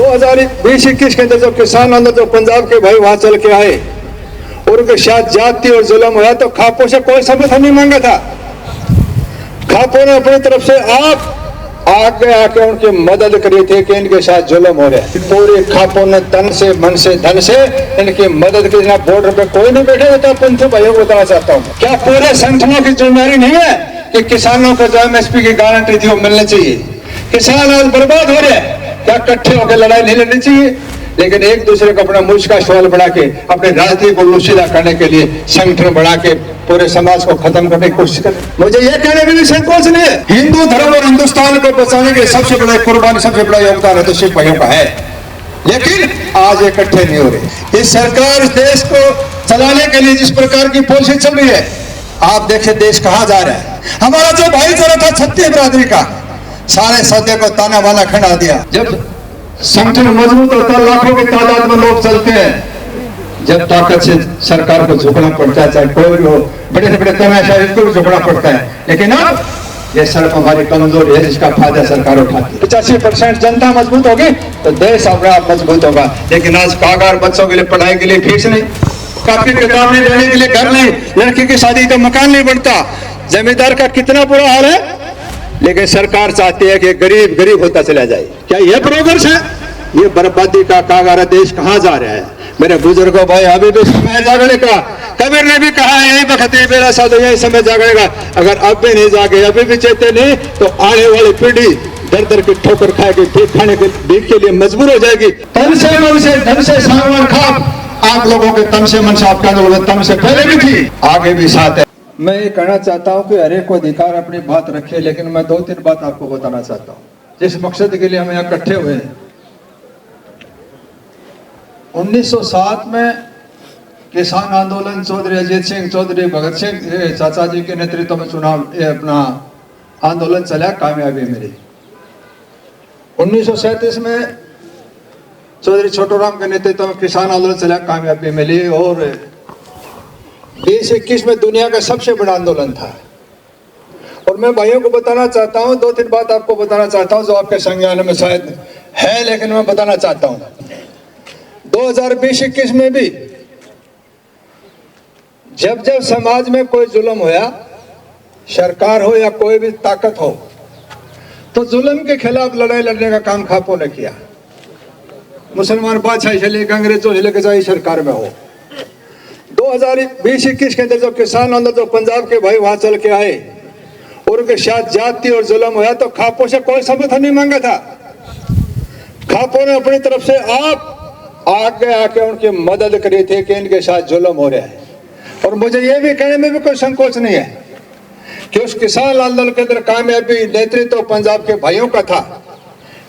2020-21 के अंदर जो किसान आंदोलन जो पंजाब के भाई वहां चल के आए और उनके साथ जाति और जुल्म हुआ तो खापों से कोई समर्थन नहीं मांगा था। खापों ने अपनी तरफ से आप आगे आके उनकी मदद करी थी कि इनके साथ जुल्म हो रहा है। पूरे खापों ने तन से मन से धन से इनकी मदद की। ना बॉर्डर पे कोई नहीं बैठे होता। पंथी भाइयों को बताना चाहता हूँ, क्या पूरे संगठनों की जिम्मेदारी नहीं है कि किसानों को जो एमएसपी की गारंटी थी वो मिलनी चाहिए? किसान आज बर्बाद हो रहे हैं, क्या इकट्ठे होकर लड़ाई नहीं लड़नी चाहिए? लेकिन एक दूसरे को अपना मुझ का सवाल बढ़ा के अपने राजनीति को लुशीला करने के लिए संगठन बढ़ा के पूरे समाज को खत्म करने की कोशिश करें। मुझे यह कहने में भी संकोच नहीं है, हिंदू धर्म और हिंदुस्तान को बचाने के सबसे बड़ा कुर्बानी, सबसे बड़ा योगदान है तो सिख भाइयों का है। लेकिन आज इकट्ठे नहीं हो रहे। इस सरकार देश को चलाने के लिए जिस प्रकार की पॉलिसी चल रही है, आप देखिए देश कहां जा रहा है। हमारा जो भाईचारा था क्षत्रिय बिरादरी का, सारे सौदे को ताना बाना खड़ा दिया। जब संगठन मजबूत होता है, लाखों की तादाद में लोग चलते हैं। जब ताकत से सरकार को झुकना पड़ता है, चाहे कोई भी हो, बड़े से बड़े तमाशा इसको भी झुकना पड़ता है। लेकिन अब ये सड़क हमारी कमजोरी है जिसका फायदा सरकार उठाती है। 85% जनता मजबूत होगी तो देश अपने आप मजबूत होगा। लेकिन आज कागार बच्चों के लिए पढ़ाई के लिए फीस नहीं, कापी किताब नहीं, लेने के लिए घर नहीं, लड़की की शादी का मकान नहीं बनता, जमींदार का कितना बुरा हाल है। लेकिन सरकार चाहती है कि गरीब गरीब होता चला जाए। क्या यह प्रोग्रेस है? ये बर्बादी का कागारा देश कहां जा रहा है? मेरे बुजुर्गों भाई, अभी भी समय जागने का, कबीर ने भी कहा है, यही वक्त है मेरा साथ, यही समय जागेगा। अगर अब भी नहीं जागे, अभी भी चेते नहीं, तो आने वाली पीढ़ी दर दर की ठोकर खाएगी, भीख खाने के भीख के लिए मजबूर हो जाएगी। तन से मन से धन से सामान खाप, आप लोगों के तन से मन से आपका तन से पहले भी थी, आगे भी साथ है। मैं ये कहना चाहता हूं कि हर एक को अधिकार अपनी बात रखे, लेकिन मैं 2-3 बात आपको बताना चाहता हूं जिस मकसद के लिए हम यहाँ इकट्ठे हुए हैं। 1907 में किसान आंदोलन चौधरी अजीत सिंह, चौधरी भगत सिंह चाचा जी के नेतृत्व में चुनाव अपना आंदोलन चला, कामयाबी मिली। 1937 में चौधरी छोटूराम के नेतृत्व में किसान आंदोलन चला, कामयाबी मिली। और 2021 में दुनिया का सबसे बड़ा आंदोलन था। और मैं भाइयों को बताना चाहता हूं, 2-3 बात आपको बताना चाहता हूं जो आपके संज्ञान में शायद है, लेकिन मैं बताना चाहता हूं। 2020-21 में भी जब जब समाज में कोई जुल्म होया, सरकार हो या कोई भी ताकत हो, तो जुल्म के खिलाफ लड़ाई लड़ने का काम खापों ने किया। मुसलमान बादशाह से लेकर अंग्रेजों से लेकर चाहे सरकार में हो। 2020-21 के अंदर जो किसान आंदोलन जो पंजाब के भाई वहां चल के आए और उनके साथ जाति और जुल्म हुआ तो खापों से कोई समर्थन नहीं मांगा था। खापों ने अपनी तरफ से आप आगे आके उनकी मदद करी थी कि इनके साथ जुल्म हो रहा है। और मुझे यह भी कहने में भी कोई संकोच नहीं है कि उस किसान आंदोलन के अंदर कामयाबी नेतृत्व पंजाब के भाइयों का था।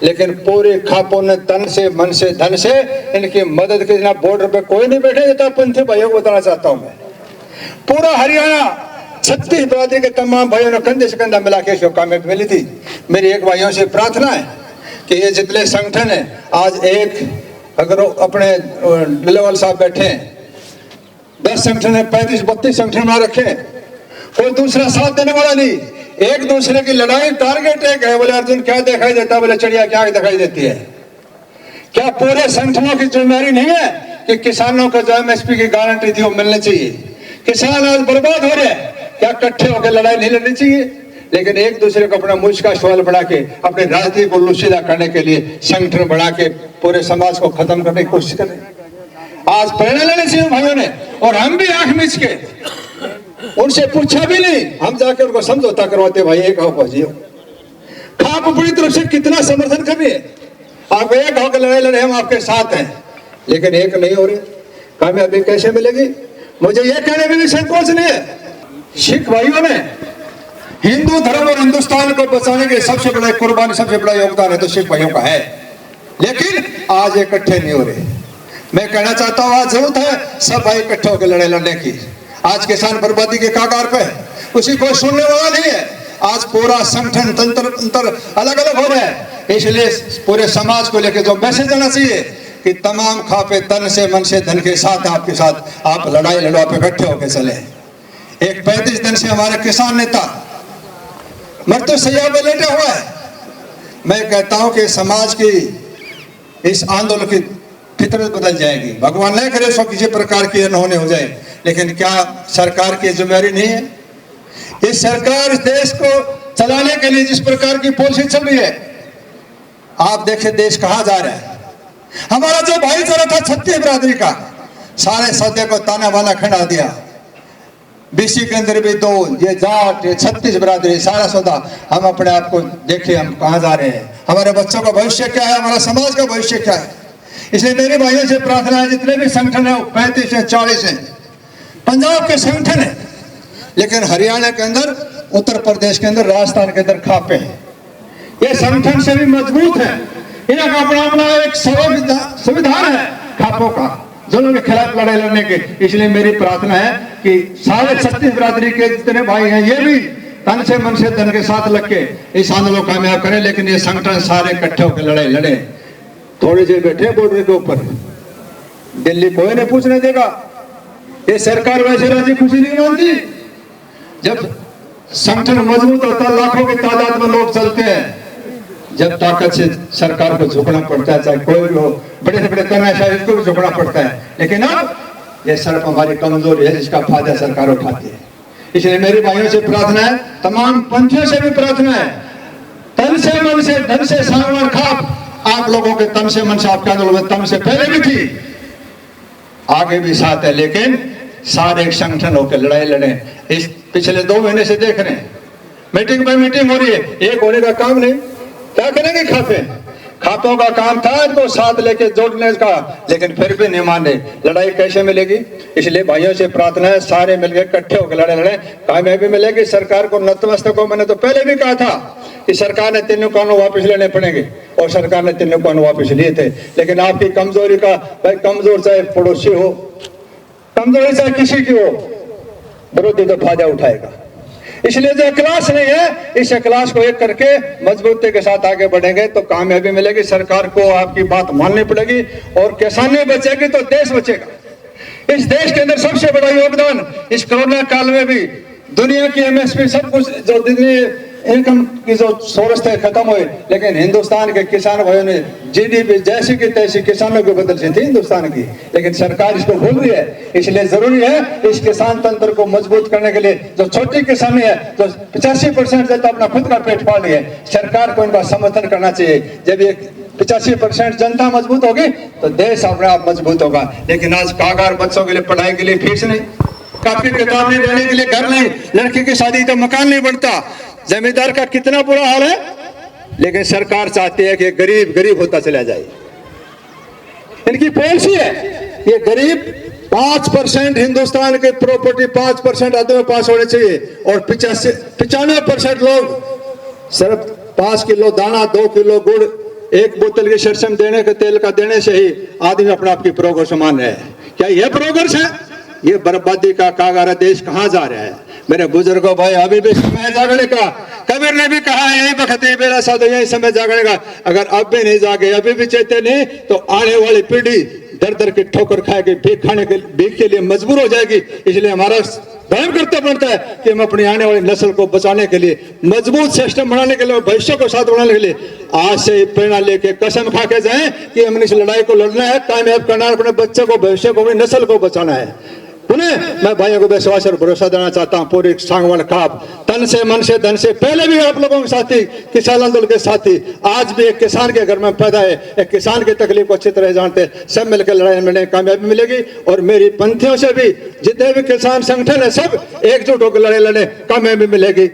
लेकिन पूरे खापों ने तन से मन से धन से इनकी मदद की। ना बॉर्डर पे कोई नहीं बैठे होता। पंथी भाइयों को बताना चाहता हूं, मैं पूरा हरियाणा 36 बिरादरी के तमाम भाइयों ने कंधे से कंधा मिला के कामयाबी मिली थी। मेरी एक भाइयों से प्रार्थना है कि ये जितने संगठन है, आज एक अगर अपने डिलेवल साहब बैठे हैं, 10 संगठन है, 35-32 संगठन में रखे, कोई दूसरा साथ देने वाला नहीं। एक दूसरे की लड़ाई टारगेट एक है। बोले अर्जुन क्या दिखाई देता, बोले चिड़िया क्या दिखाई देती है। क्या पूरे संगठनों की जिम्मेदारी नहीं है कि किसानों को जो एमएसपी की गारंटी थी वो मिलनी चाहिए? किसान आज बर्बाद हो रहे हैं, क्या इकट्ठे होकर लड़ाई नहीं लड़नी चाहिए? लेकिन एक दूसरे को अपना मुझ का सवाल बढ़ा के अपने राजनीति को लुशीला करने के लिए संगठन बढ़ा के पूरे समाज को खत्म करने की कोशिश करें। आज प्रेरणा लेनी चाहिए भाइयों ने। और हम भी आंख मीच के उनसे पूछा भी नहीं, हम जाकर उनको समझौता करवाते, भाई एक आओ पहुंचिए। आप अपनी तरफ से कितना समर्थन कर रही है, आप एक होकर लड़ाई लड़े, हम आपके साथ हैं, लेकिन एक नहीं हो रही। कामयाबी कैसे मिलेगी? मुझे यह कहने में भी संकोच नहीं है। सिख भाइयों ने हिंदू धर्म और हिंदुस्तान को बचाने के सबसे बड़ा कुर्बानी, सबसे बड़ा योगदान है तो सिख भाइयों का है। लेकिन आज इकट्ठे नहीं हो रहे। मैं कहना चाहता हूं, आज जरूरत है सब भाई इकट्ठे होकर लड़ाई लड़ने की। आज किसान बर्बादी के कागार पे, उसी को सुनने वाला नहीं है। आज पूरा संगठन तंत्र अलग अलग हो रहा है। इसलिए पूरे समाज को लेकर जो मैसेज आना चाहिए कि तमाम खापे तन से मन से धन के साथ आपके साथ, आप लड़ाई लड़वा पे इकट्ठे होकर चले। एक 35 दिन से हमारे किसान नेता मृत्यु शैया पे लेटे हुआ है। मैं कहता हूं कि समाज की इस आंदोलन की फितरत बदल जाएगी। भगवान नहीं करे सो किसी प्रकार की अनहोनी हो जाए, लेकिन क्या सरकार की जिम्मेदारी नहीं है? इस सरकार इस देश को चलाने के लिए जिस प्रकार की पॉलिसी चल रही है, आप देखिए देश कहां जा रहा है। हमारा जो भाईचारा था क्षत्रिय बिरादरी का, सारे सौदे को ताना बाना खड़ा दिया। बीसी के अंदर भी दो, ये जाट, ये छत्तीस बिरादरी, सारा सौदा। हम अपने आप को देखिए, हम कहां जा रहे हैं, हमारे बच्चों का भविष्य क्या है, हमारा समाज का भविष्य क्या है। इसलिए मेरे भाइयों से प्रार्थना है, जितने भी संगठन है 35 है 40 है, पंजाब के संगठन है, लेकिन हरियाणा के अंदर, उत्तर प्रदेश के अंदर, राजस्थान के अंदर खापे हैं। ये संगठन से भी मजबूत है, इनका अपना अपना एक संविधान है खापों का, जुल्म के खिलाफ लड़ाई लड़ने के। इसलिए मेरी प्रार्थना है कि सारे छत्तीस बिरादरी के जितने भाई हैं, ये भी तन से मन से धन के साथ लग के इस आंदोलन को कामयाब करें। लेकिन ये संगठन सारे इकट्ठे होकर लड़ाई लड़े। थोड़ी देर बैठे बॉर्डर के ऊपर, दिल्ली कोई नहीं पूछने देगा। ये सरकार वैसे राजी खुशी नहीं मानती। जब संगठन मजबूत होता, लाखों की तादाद में लोग चलते हैं, जब ताकत से सरकार को झुकना पड़ता है, चाहे कोई भी हो, बड़े से बड़े तनाशाह, इसको भी झुकना पड़ता है। लेकिन अब ये सिर्फ हमारी कमजोरी है, जिसका फायदा सरकार उठाती है। इसलिए मेरे भाइयों से प्रार्थना है, तमाम पंथियों से भी प्रार्थना है, तन से मन से धन से सामान खाप आप लोगों के तन से मन से, आपके आंदोलन में तन से पहले भी थी, आगे भी साथ है। लेकिन सारे एक संगठन होकर लड़ाई लड़े। इस पिछले 2 महीने से देख रहे हैं, मीटिंग पे मीटिंग हो रही है, एक होने का काम नहीं। क्या करेंगे खापे? खापों का काम था इनको साथ लेके जोड़ने का, लेकिन फिर भी नहीं माने। लड़ाई कैसे मिलेगी? इसलिए भाइयों से प्रार्थना है, सारे मिलकर इकट्ठे होकर लड़े, कामयाबी मिलेगी। सरकार को नतमस्तक हो, मैंने तो पहले भी कहा था कि सरकार ने 3 कानून वापस लेने पड़ेंगे, और सरकार ने 3 कानून वापस लिए थे। लेकिन आपकी कमजोरी का, भाई कमजोर चाहे पड़ोसी हो, कमजोरी चाहे किसी की हो, विरोधी तो फायदा उठाएगा। इसलिए जो क्लास नहीं है, इस क्लास को एक करके मजबूती के साथ आगे बढ़ेंगे तो कामयाबी मिलेगी। सरकार को आपकी बात माननी पड़ेगी, और किसानी बचेगी तो देश बचेगा। इस देश के अंदर सबसे बड़ा योगदान इस कोरोना काल में भी, दुनिया की एमएसपी सब कुछ जो इनकम की जो सोर्स थे खत्म हुए, लेकिन हिंदुस्तान के किसान भाइयों ने जीडीपी जैसी की तैसी किसानों की बदल से थी हिंदुस्तान की, लेकिन सरकार इसको भूल रही है। इसलिए जरूरी है इस किसान तंत्र को मजबूत करने के लिए, जो छोटी किसानी है, जो 85% जनता अपना खुद का पेट पाल रही है, सरकार को इनका समर्थन करना चाहिए। जब ये 85% जनता मजबूत होगी तो देश अपने आप मजबूत होगा। लेकिन आज कागार बच्चों के लिए पढ़ाई के लिए फीस नहीं, कापी किताब नहीं, देने के लिए घर नहीं, लड़की की शादी तो मकान नहीं बनता, जमींदार का कितना बुरा हाल है। लेकिन सरकार चाहती है कि गरीब गरीब होता चला जाए। इनकी पॉलिसी है, ये गरीब 5% हिंदुस्तान के प्रॉपर्टी 5% आदमी में पास होने चाहिए, और 95% लोग सिर्फ 5 किलो दाना, 2 किलो गुड़, 1 बोतल के सरसों देने के तेल का देने से ही आदमी अपने आप की प्रोग्रेस मान रहे हैं। क्या यह प्रोग्रेस है? ये बर्बादी का कागारा देश कहां जा रहा है? मेरे बुजुर्गों भाई, अभी भी समय जागने का, कबीर ने भी कहा है, यही वक्त है बेरा साधो, यही समय जागने का। अगर अब भी नहीं जागे, अभी भी चेते नहीं, तो आने वाली पीढ़ी दर दर की ठोकर खाएगी, भीख के लिए मजबूर हो जाएगी। इसलिए हमारा स्वयं कर्तव्य बनता है कि हम अपनी आने वाली नस्ल को बचाने के लिए, मजबूत सिस्टम बनाने के लिए, भविष्य को साथ बनाने के लिए आज से प्रेरणा लेके कसम खा के जाएं कि हमने इस लड़ाई को लड़ना है, कामयाब करना है, अपने बच्चों को, भविष्य को, अपनी नस्ल को बचाना है। पुनः मैं भाइयों को विश्वास और भरोसा देना चाहता हूं, पूरी सांगवान खाप तन से मन से धन से, पहले भी आप लोगों के साथी, किसान आंदोलन के साथी, आज भी एक किसान के घर में पैदा है, एक किसान की तकलीफ को अच्छी तरह जानते, सब मिलकर लड़ाई में कामयाबी मिलेगी। और मेरी पंथियों से भी जितने भी किसान संगठन है, सब एकजुट होकर लड़े कामयाबी मिलेगी।